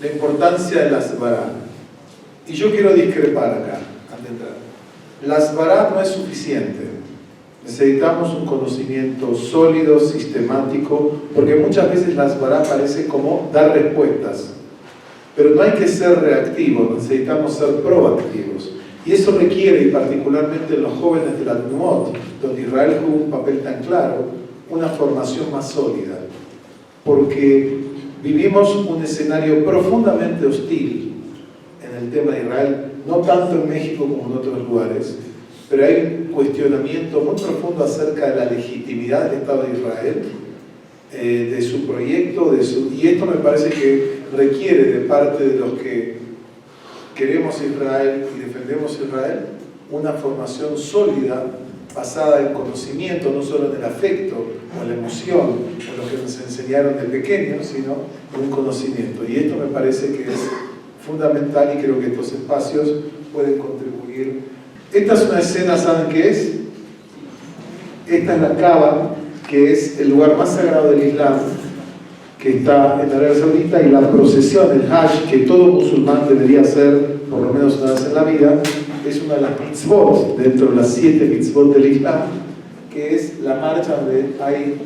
la importancia de la Asbará. Y yo quiero discrepar acá, antes de entrar. La Asbará no es suficiente. Necesitamos un conocimiento sólido, sistemático, porque muchas veces la Asbará parece como dar respuestas. Pero no hay que ser reactivos, necesitamos ser proactivos. Y eso requiere, y particularmente en los jóvenes de la Tnumot, donde Israel juega un papel tan claro, una formación más sólida. Porque vivimos un escenario profundamente hostil en el tema de Israel, no tanto en México como en otros lugares, pero hay un cuestionamiento muy profundo acerca de la legitimidad del Estado de Israel, de su proyecto, y esto me parece que requiere de parte de los que queremos Israel y defendemos Israel una formación sólida basada en conocimiento, no solo en el afecto o en la emoción o lo que nos enseñaron de pequeños, sino en un conocimiento. Y esto me parece que es fundamental y creo que estos espacios pueden contribuir. Esta es una escena, ¿saben qué es? Esta es la Kaaba, que es el lugar más sagrado del Islam, que está en Arabia Saudita, y la procesión, el Hajj, que todo musulmán debería hacer por lo menos una vez en la vida, es una de las mitzvot, dentro de las 7 mitzvot del Islam, que es la marcha donde hay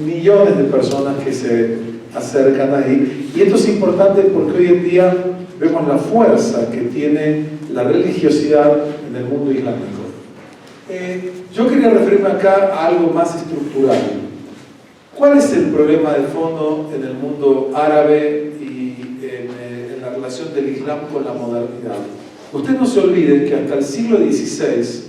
millones de personas que se acercan ahí. Y esto es importante porque hoy en día vemos la fuerza que tiene la religiosidad en el mundo islámico. Yo quería referirme acá a algo más estructural. ¿Cuál es el problema de fondo en el mundo árabe y en la relación del Islam con la modernidad? Ustedes no se olviden que hasta el siglo XVI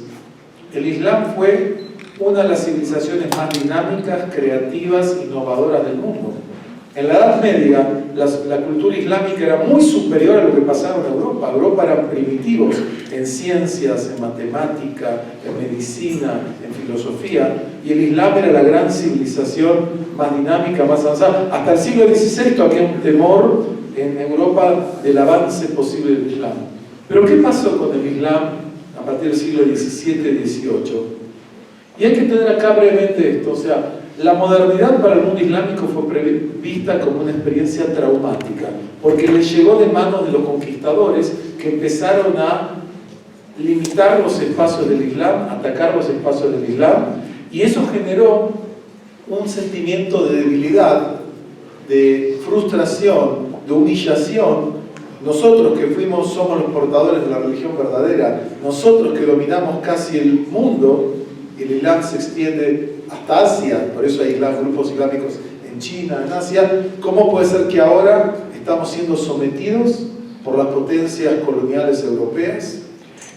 el Islam fue una de las civilizaciones más dinámicas, creativas, innovadoras del mundo. En la Edad Media, la cultura islámica era muy superior a lo que pasaba en Europa. Europa eran primitivos en ciencias, en matemática, en medicina, en filosofía, y el Islam era la gran civilización más dinámica, más avanzada. Hasta el siglo XVI todavía había un temor en Europa del avance posible del Islam. Pero ¿qué pasó con el Islam a partir del siglo XVII y XVIII? Y hay que tener acá brevemente esto, o sea, la modernidad para el mundo islámico fue vista como una experiencia traumática, porque le llegó de manos de los conquistadores que empezaron a limitar los espacios del Islam, atacar los espacios del Islam, y eso generó un sentimiento de debilidad, de frustración, de humillación. Nosotros que somos los portadores de la religión verdadera, nosotros que dominamos casi el mundo, el Islam se extiende hasta Asia, por eso hay grupos islámicos en China, en Asia. ¿Cómo puede ser que ahora estamos siendo sometidos por las potencias coloniales europeas?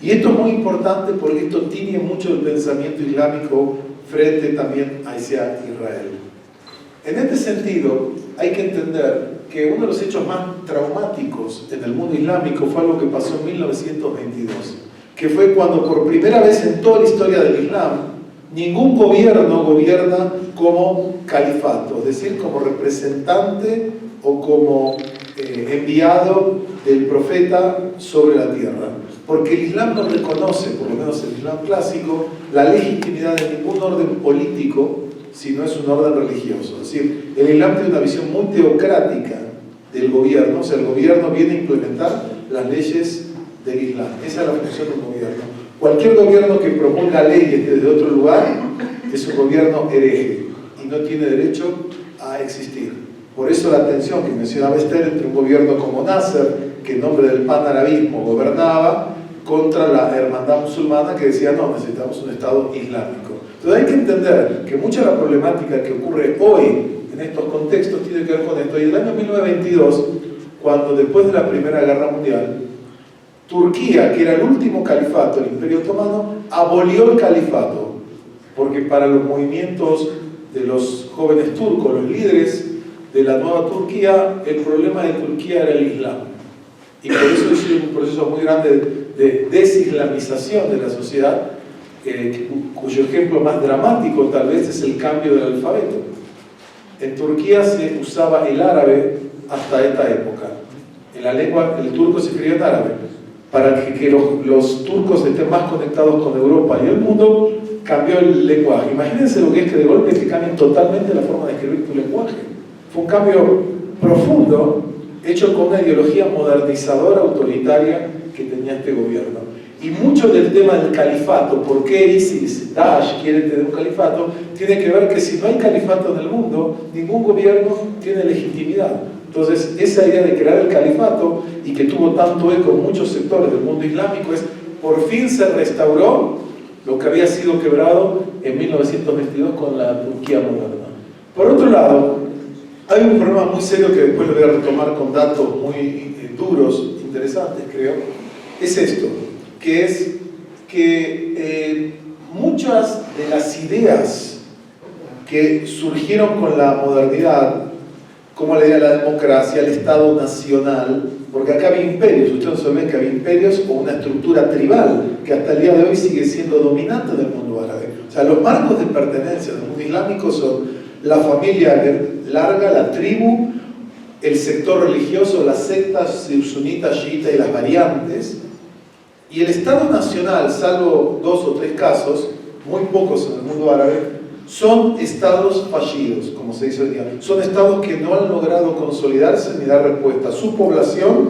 Y esto es muy importante porque esto tiñe mucho el pensamiento islámico frente también hacia Israel. En este sentido, hay que entender que uno de los hechos más traumáticos en el mundo islámico fue algo que pasó en 1922, que fue cuando por primera vez en toda la historia del Islam ningún gobierno gobierna como califato, es decir, como representante o como enviado del profeta sobre la tierra. Porque el Islam no reconoce, por lo menos el Islam clásico, la legitimidad de ningún orden político, si no es un orden religioso. Es decir, el Islam tiene una visión muy teocrática del gobierno, o sea, el gobierno viene a implementar las leyes del Islam. Esa es la función del gobierno. Cualquier gobierno que promulga leyes desde otro lugar es un gobierno hereje y no tiene derecho a existir. Por eso la tensión que mencionaba Esther entre un gobierno como Nasser, que en nombre del panarabismo gobernaba, contra la hermandad musulmana que decía no, necesitamos un Estado islámico. Entonces hay que entender que mucha de la problemática que ocurre hoy en estos contextos tiene que ver con esto. Y en el año 1922, cuando después de la Primera Guerra Mundial, Turquía, que era el último califato del Imperio Otomano, abolió el califato, porque para los movimientos de los jóvenes turcos, los líderes de la nueva Turquía, el problema de Turquía era el Islam. Y por eso hizo un proceso muy grande de desislamización de la sociedad, cuyo ejemplo más dramático tal vez es el cambio del alfabeto. En Turquía se usaba el árabe hasta esta época. En la lengua, el turco se escribía en árabe. Para que los turcos estén más conectados con Europa y el mundo, cambió el lenguaje. Imagínense lo que es que de golpe te cambien totalmente la forma de escribir tu lenguaje. Fue un cambio profundo hecho con una ideología modernizadora, autoritaria que tenía este gobierno. Y mucho del tema del califato, por qué ISIS, Daesh quiere tener un califato, tiene que ver que si no hay califato en el mundo, ningún gobierno tiene legitimidad. Entonces, esa idea de crear el califato, y que tuvo tanto eco en muchos sectores del mundo islámico, es por fin se restauró lo que había sido quebrado en 1922 con la Turquía moderna. Por otro lado, hay un problema muy serio que después lo voy a retomar con datos muy duros, interesantes creo, es esto, que es que muchas de las ideas que surgieron con la modernidad, como la idea de la democracia, el Estado nacional, porque acá había imperios, ustedes saben que había imperios o una estructura tribal que hasta el día de hoy sigue siendo dominante del mundo árabe. O sea, los marcos de pertenencia del mundo islámico son la familia larga, la tribu, el sector religioso, las sectas sunitas, chiitas y las variantes, y el Estado nacional, salvo 2 o 3 casos, muy pocos en el mundo árabe, son estados fallidos, como se dice hoy día. Son estados que no han logrado consolidarse ni dar respuesta a su población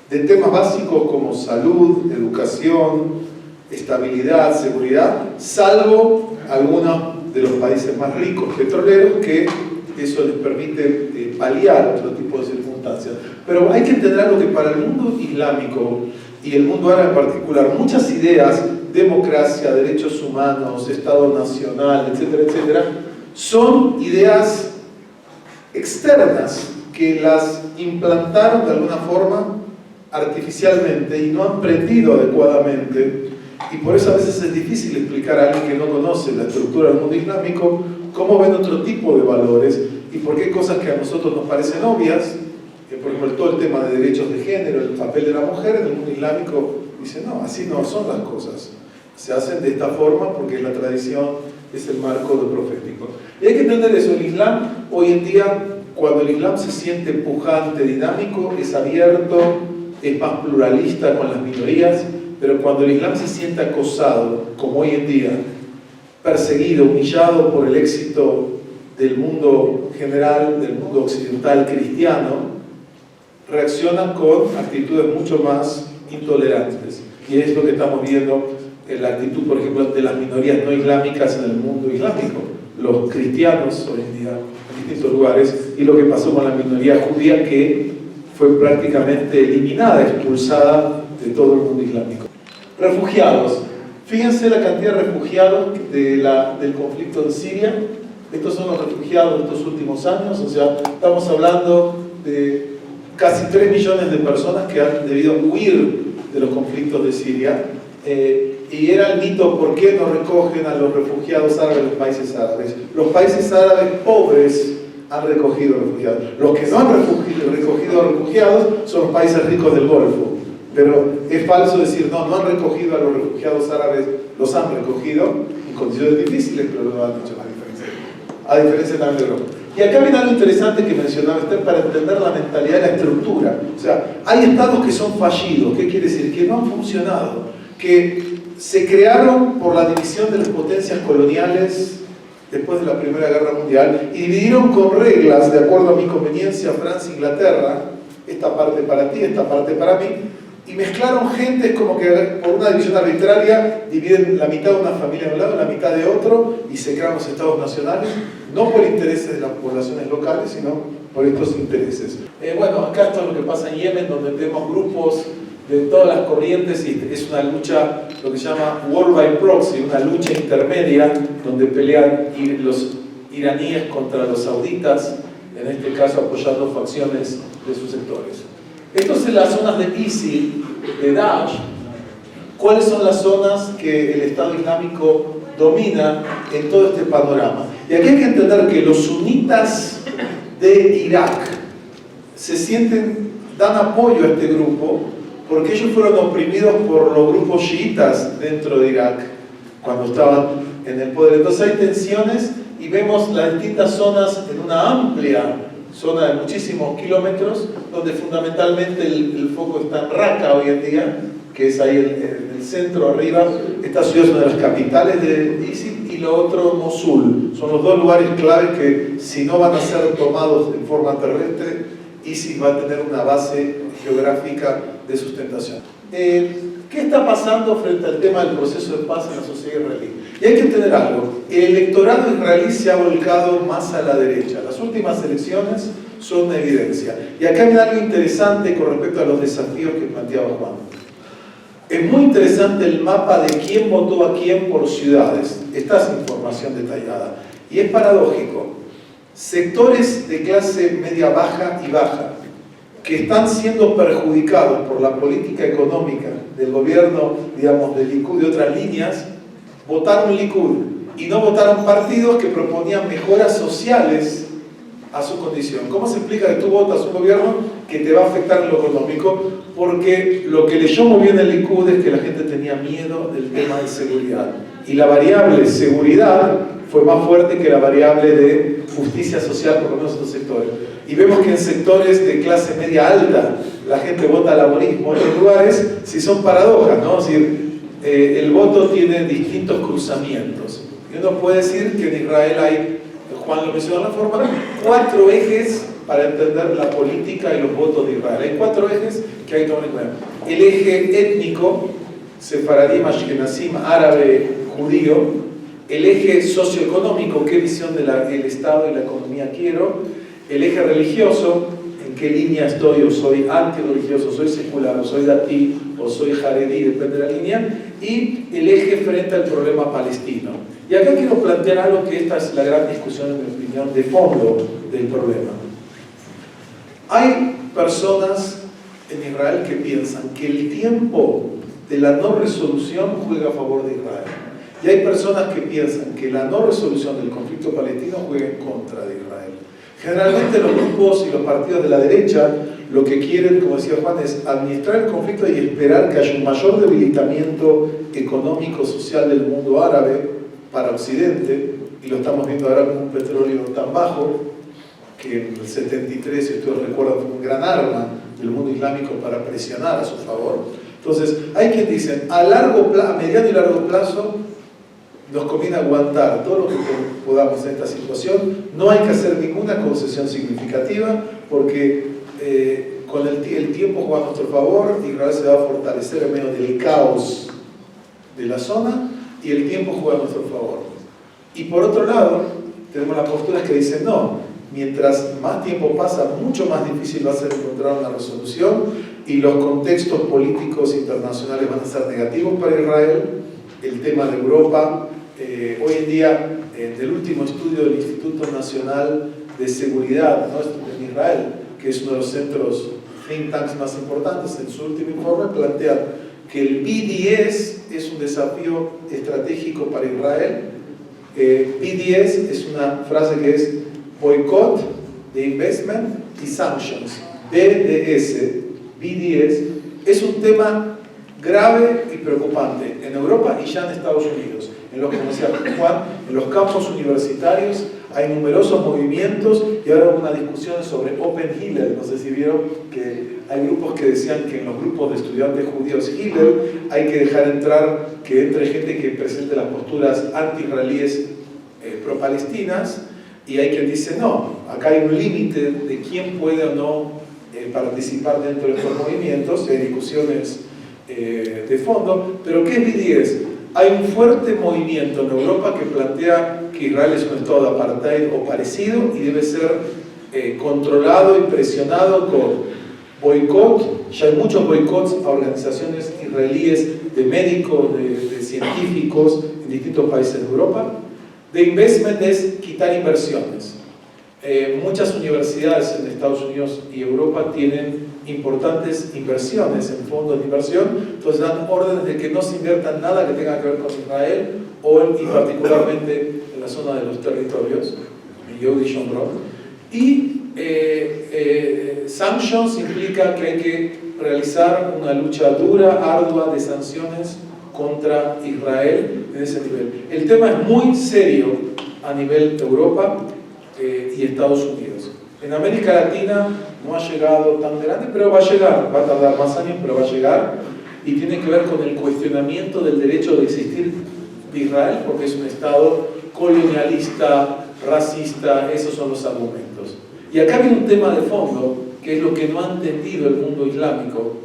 de temas básicos como salud, educación, estabilidad, seguridad, salvo algunos de los países más ricos petroleros que eso les permite paliar otro tipo de circunstancias. Pero hay que entender algo que para el mundo islámico y el mundo árabe en particular, muchas ideas, democracia, derechos humanos, Estado nacional, etcétera, etcétera, son ideas externas que las implantaron de alguna forma artificialmente y no han aprendido adecuadamente, y por eso a veces es difícil explicar a alguien que no conoce la estructura del mundo islámico cómo ven otro tipo de valores y por qué cosas que a nosotros nos parecen obvias, por ejemplo todo el tema de derechos de género, el papel de la mujer en el mundo islámico, dice no, así no son las cosas, se hacen de esta forma porque es la tradición, es el marco del profético. Y hay que entender eso, el Islam hoy en día, cuando el Islam se siente pujante, dinámico, es abierto, es más pluralista con las minorías, pero cuando el Islam se siente acosado, como hoy en día, perseguido, humillado por el éxito del mundo general, del mundo occidental cristiano, reacciona con actitudes mucho más intolerantes. Y es lo que estamos viendo en la actitud, por ejemplo, de las minorías no islámicas en el mundo islámico. Los cristianos hoy en día en distintos lugares, y lo que pasó con la minoría judía que fue prácticamente eliminada, expulsada de todo el mundo islámico. Refugiados. Fíjense la cantidad de refugiados del conflicto en Siria. Estos son los refugiados de estos últimos años, o sea, estamos hablando de casi 3 millones de personas que han debido huir de los conflictos de Siria. Y era el mito, ¿por qué no recogen a los refugiados árabes los países árabes? Los países árabes pobres han recogido refugiados. Los que no han recogido refugiados son los países ricos del Golfo. Pero es falso decir, no han recogido a los refugiados árabes, los han recogido en condiciones difíciles, pero lo han hecho a diferencia también de Europa. Y acá viene algo interesante que mencionaba usted para entender la mentalidad de la estructura. O sea, hay estados que son fallidos. ¿Qué quiere decir? Que no han funcionado, que se crearon por la división de las potencias coloniales después de la Primera Guerra Mundial y dividieron con reglas de acuerdo a mi conveniencia Francia e Inglaterra, esta parte para ti, esta parte para mí, y mezclaron gentes como que por una división arbitraria dividen la mitad de una familia de un lado, la mitad de otro, y se crean los estados nacionales, no por intereses de las poblaciones locales, sino por estos intereses. Bueno, acá esto es lo que pasa en Yemen, donde tenemos grupos de todas las corrientes y es una lucha, lo que se llama War by Proxy, una lucha intermedia donde pelean los iraníes contra los sauditas, en este caso apoyando facciones de sus sectores. Estas son las zonas de ISIL, de Daesh. ¿Cuáles son las zonas que el Estado Islámico domina en todo este panorama? Y aquí hay que entender que los sunitas de Irak dan apoyo a este grupo porque ellos fueron oprimidos por los grupos chiitas dentro de Irak cuando estaban en el poder. Entonces hay tensiones y vemos las distintas zonas en una amplia zona de muchísimos kilómetros, donde fundamentalmente el foco está en Raqqa hoy en día, que es ahí en el centro arriba. Esta ciudad es una de las capitales de ISIL, y lo otro Mosul. Son los dos lugares claves que, si no van a ser tomados en forma terrestre, ISIS va a tener una base geográfica de sustentación. ¿Qué está pasando frente al tema del proceso de paz en la sociedad israelí? Y hay que entender algo, el electorado israelí se ha volcado más a la derecha. Las últimas elecciones son una evidencia. Y acá hay algo interesante con respecto a los desafíos que planteaba Juan. Es muy interesante el mapa de quién votó a quién por ciudades. Esta es información detallada. Y es paradójico. Sectores de clase media baja y baja, que están siendo perjudicados por la política económica del gobierno, digamos, del Likud y otras líneas, votaron Likud y no votaron partidos que proponían mejoras sociales a su condición. ¿Cómo se explica que tú votas un gobierno que te va a afectar en lo económico? Porque lo que leyó muy bien el Likud es que la gente tenía miedo del tema de seguridad. Y la variable seguridad fue más fuerte que la variable de justicia social, por lo menos en los sectores. Y vemos que en sectores de clase media alta la gente vota laborismo, en otros lugares sí son paradojas, ¿no? Es decir, el voto tiene distintos cruzamientos. Y uno puede decir que en Israel hay, Juan lo mencionó de la forma, 4 ejes para entender la política y los votos de Israel. Hay 4 ejes que hay que tomar en cuenta. El eje étnico, sefaradim, ashkenazim, árabe, judío. El eje socioeconómico, qué visión del Estado y la economía quiero. El eje religioso, en qué línea estoy, o soy antirreligioso, soy secular, o soy datí, o soy jaredí, depende de la línea. Y el eje frente al problema palestino. Y acá quiero plantear algo que esta es la gran discusión, en mi opinión, de fondo del problema. Hay personas en Israel que piensan que el tiempo de la no resolución juega a favor de Israel. Y hay personas que piensan que la no resolución del conflicto palestino juega en contra de Israel. Generalmente los grupos y los partidos de la derecha lo que quieren, como decía Juan, es administrar el conflicto y esperar que haya un mayor debilitamiento económico, social del mundo árabe para Occidente, y lo estamos viendo ahora con un petróleo tan bajo, que en el 73, si ustedes recuerdan, fue un gran arma del mundo islámico para presionar a su favor. Entonces, hay quienes dicen, a mediano y largo plazo, nos conviene aguantar todo lo que podamos en esta situación, no hay que hacer ninguna concesión significativa, porque con el tiempo juega a nuestro favor, Israel se va a fortalecer en medio del caos de la zona, y el tiempo juega a nuestro favor. Y por otro lado, tenemos las posturas que dicen, no, mientras más tiempo pasa, mucho más difícil va a ser encontrar una resolución, y los contextos políticos internacionales van a ser negativos para Israel. El tema de Europa, hoy en día, del último estudio del Instituto Nacional de Seguridad, ¿no?, en Israel, que es uno de los centros think tanks más importantes, en su último informe plantea que el BDS es un desafío estratégico para Israel. BDS es una frase que es boicot de investment y sanctions. BDS es un tema grave y preocupante en Europa y ya en Estados Unidos. Como decía Juan, en los campos universitarios hay numerosos movimientos y ahora una discusión sobre Open Hillel. No sé si vieron que hay grupos que decían que en los grupos de estudiantes judíos Hillel hay que dejar entrar, que entre gente que presente las posturas anti-israelíes pro-palestinas, y hay quien dice no, acá hay un límite de quién puede o no participar dentro de estos movimientos. Hay discusiones de fondo, pero ¿qué es BDS? Hay un fuerte movimiento en Europa que plantea que Israel es un estado de apartheid o parecido y debe ser controlado y presionado con boicot. Ya hay muchos boicots a organizaciones israelíes de médicos, de científicos en distintos países de Europa. De investment es quitar inversiones. Muchas universidades en Estados Unidos y Europa tienen importantes inversiones en fondos de inversión, entonces dan órdenes de que no se invierta nada que tenga que ver con Israel y particularmente en la zona de los territorios, en Yehudi Shomron. Y sanctions implica que hay que realizar una lucha dura, ardua de sanciones contra Israel en ese nivel. El tema es muy serio a nivel de Europa y Estados Unidos. En América Latina no ha llegado tan grande, pero va a llegar, va a tardar más años, pero va a llegar, y tiene que ver con el cuestionamiento del derecho de existir de Israel, porque es un Estado colonialista, racista, esos son los argumentos. Y acá viene un tema de fondo, que es lo que no ha entendido el mundo islámico,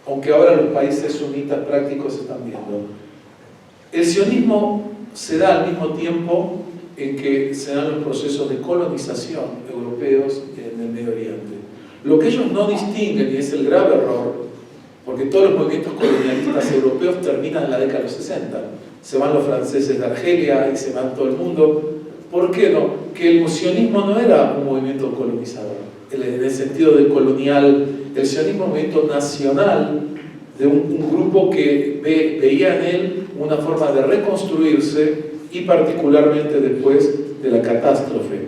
aunque ahora los países sunitas prácticos se están viendo. El sionismo se da al mismo tiempo en que se dan los procesos de colonización europeos en el Medio Oriente. Lo que ellos no distinguen, y es el grave error, porque todos los movimientos colonialistas europeos terminan en la década de los 60. Se van los franceses de Argelia y se van todo el mundo. ¿Por qué no? Que el sionismo no era un movimiento colonizador, en el sentido de colonial. El sionismo es un movimiento nacional de un grupo que veía en él una forma de reconstruirse, y particularmente después de la catástrofe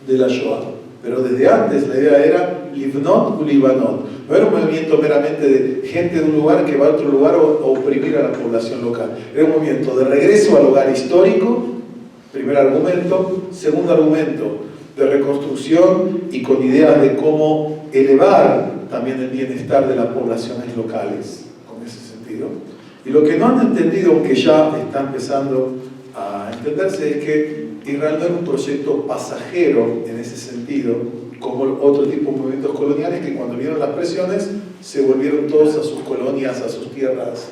de la Shoah. Pero desde antes la idea era Livnot u Libanot. No era un movimiento meramente de gente de un lugar que va a otro lugar o oprimir a la población local. Era un movimiento de regreso al hogar histórico, primer argumento. Segundo argumento, de reconstrucción y con ideas de cómo elevar también el bienestar de las poblaciones locales, con ese sentido. Y lo que no han entendido, aunque ya está empezando a entenderse, es que Israel no era un proyecto pasajero en ese sentido, como otro tipo de movimientos coloniales que cuando vieron las presiones se volvieron todos a sus colonias, a sus tierras.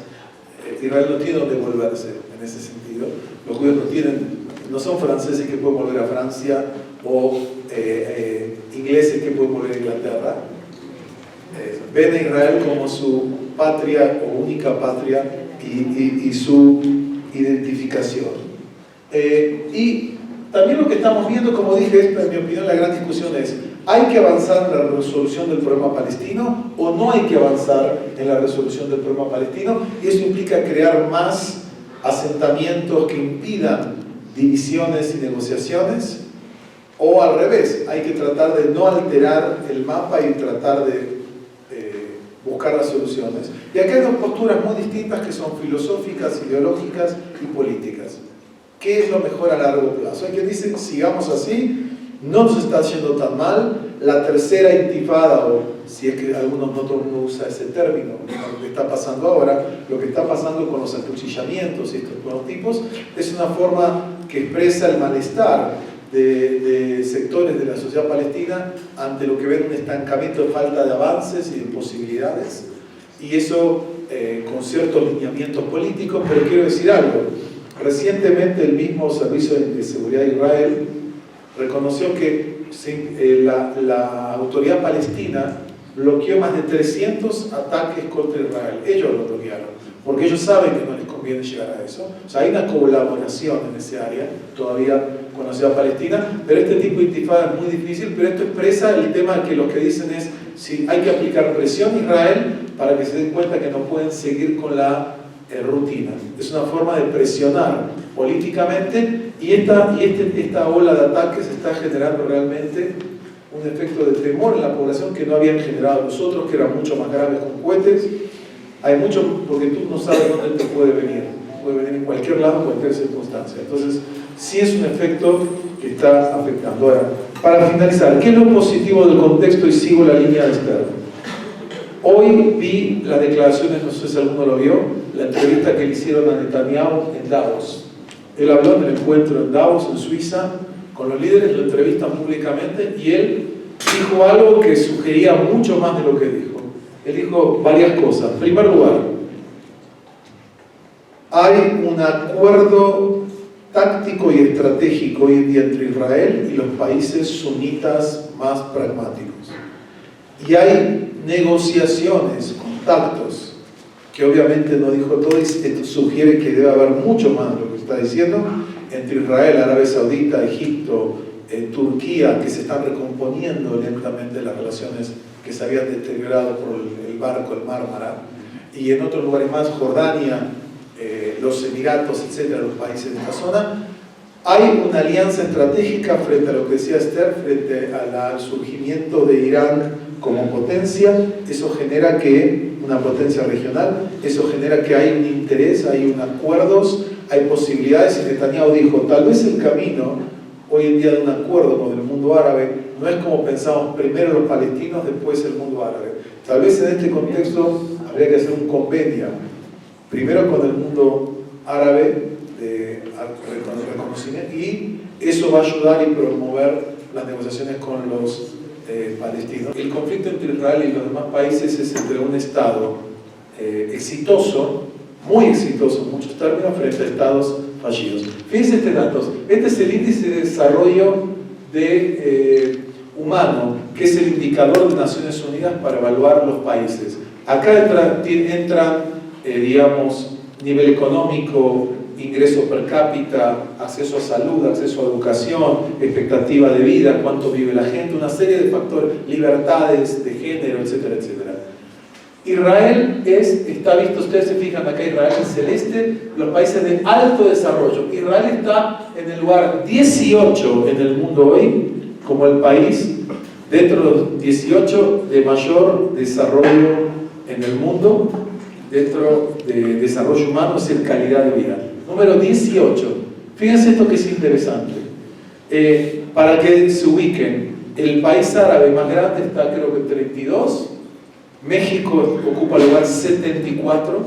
Israel no tiene donde volverse en ese sentido. Los judíos no son franceses que pueden volver a Francia o ingleses que pueden volver a Inglaterra. Ven a Israel como su patria o única patria y su identificación. Y también lo que estamos viendo, como dije, en mi opinión la gran discusión es: ¿hay que avanzar en la resolución del problema palestino o no hay que avanzar en la resolución del problema palestino? Y eso implica crear más asentamientos que impidan divisiones y negociaciones, o al revés, hay que tratar de no alterar el mapa y tratar de buscar las soluciones. Y acá hay dos posturas muy distintas que son filosóficas, ideológicas y políticas. ¿Qué es lo mejor a largo plazo? Hay quien dice, sigamos así, no nos está yendo tan mal, la tercera intifada, o si es que algunos, no todo el mundo usa ese término, lo que está pasando ahora, lo que está pasando con los acuchillamientos y estos prototipos, es una forma que expresa el malestar de sectores de la sociedad palestina ante lo que ven un estancamiento de falta de avances y de posibilidades, y eso con ciertos lineamientos políticos. Pero quiero decir algo: recientemente el mismo Servicio de Seguridad de Israel reconoció que la autoridad palestina bloqueó más de 300 ataques contra Israel. Ellos lo bloquearon, porque ellos saben que no les conviene llegar a eso. O sea, hay una colaboración en ese área todavía con la sociedad palestina, pero este tipo de intifada es muy difícil. Pero esto expresa el tema que los que dicen es: si hay que aplicar presión a Israel para que se den cuenta que no pueden seguir con la rutina. Es una forma de presionar políticamente, y esta ola de ataques está generando realmente un efecto de temor en la población que no habían generado nosotros, que eran mucho más graves con cohetes. Hay mucho, porque tú no sabes dónde te puede venir en cualquier lado, en cualquier circunstancia. Entonces, sí es un efecto que está afectando. Ahora, para finalizar, ¿qué es lo positivo del contexto? Y sigo la línea de Esther. Hoy vi las declaraciones, no sé si alguno lo vio, la entrevista que le hicieron a Netanyahu en Davos. Él habló en el encuentro en Davos, en Suiza, con los líderes, lo entrevistan públicamente, y él dijo algo que sugería mucho más de lo que dijo. Él dijo varias cosas. En primer lugar, hay un acuerdo táctico y estratégico hoy en día entre Israel y los países sunitas más pragmáticos. Y hay negociaciones, contactos, que obviamente no dijo todo, y esto sugiere que debe haber mucho más de lo que está diciendo, entre Israel, Arabia Saudita, Egipto, Turquía, que se están recomponiendo lentamente las relaciones que se habían deteriorado por el barco, el Mármara, y en otros lugares más, Jordania, los Emiratos, etcétera, los países de esta zona. Hay una alianza estratégica frente a lo que decía Esther, frente al surgimiento de Irán como potencia. Eso genera que, una potencia regional, eso genera que hay un interés, hay acuerdos, hay posibilidades, y Netanyahu dijo, tal vez el camino hoy en día de un acuerdo con el mundo árabe no es como pensamos, primero los palestinos, después el mundo árabe. Tal vez en este contexto habría que hacer un convenio, primero con el mundo árabe, con el reconocimiento, y eso va a ayudar y promover las negociaciones con los palestino. El conflicto entre Israel y los demás países es entre un Estado exitoso, muy exitoso en muchos términos, frente a Estados fallidos. Fíjense este dato. Este es el índice de desarrollo humano, que es el indicador de Naciones Unidas para evaluar los países. Acá entran digamos, nivel económico, ingreso per cápita, acceso a salud, acceso a educación, expectativa de vida, cuánto vive la gente, una serie de factores, libertades de género, etcétera, etcétera. Israel está visto, ustedes se fijan acá, Israel en celeste, los países de alto desarrollo. Israel está en el lugar 18 en el mundo hoy, como el país dentro de los 18 de mayor desarrollo en el mundo, dentro de desarrollo humano, es en calidad de vida. Número 18. Fíjense esto que es interesante. Para que se ubiquen, el país árabe más grande está creo que 32, México ocupa el lugar 74,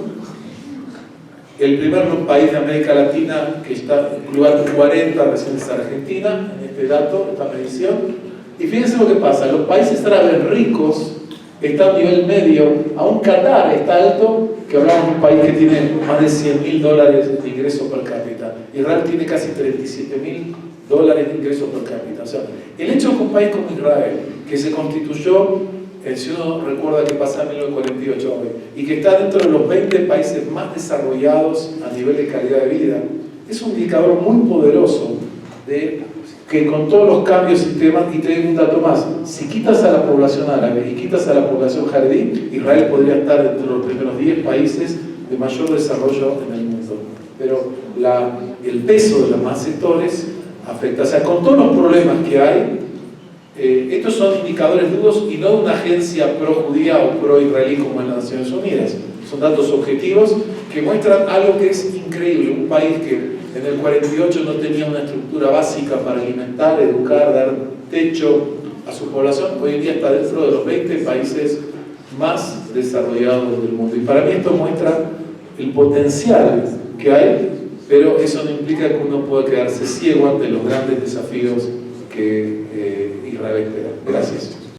el primer país de América Latina que está en el lugar 40 recién es Argentina, en este dato, esta medición. Y fíjense lo que pasa, los países árabes ricos están a nivel medio, aún Qatar está alto, que hablamos de un país que tiene más de $100.000 de ingreso per cápita. Israel tiene casi $37.000 de ingreso per cápita. O sea, el hecho de que un país como Israel, que se constituyó, si uno recuerda que pasa en 1948 hoy, y que está dentro de los 20 países más desarrollados a nivel de calidad de vida, es un indicador muy poderoso de que con todos los cambios sistemas, y te doy un dato más, si quitas a la población árabe y quitas a la población jaredí, Israel podría estar entre los primeros 10 países de mayor desarrollo en el mundo. Pero el peso de los demás sectores afecta. O sea, con todos los problemas que hay, estos son indicadores duros y no de una agencia pro-judía o pro-israelí como en las Naciones Unidas. Son datos objetivos que muestran algo que es increíble. Un país que en el 48 no tenía una estructura básica para alimentar, educar, dar techo a su población, hoy en día está dentro de los 20 países más desarrollados del mundo. Y para mí esto muestra el potencial que hay, pero eso no implica que uno pueda quedarse ciego ante los grandes desafíos que Israel espera. Gracias.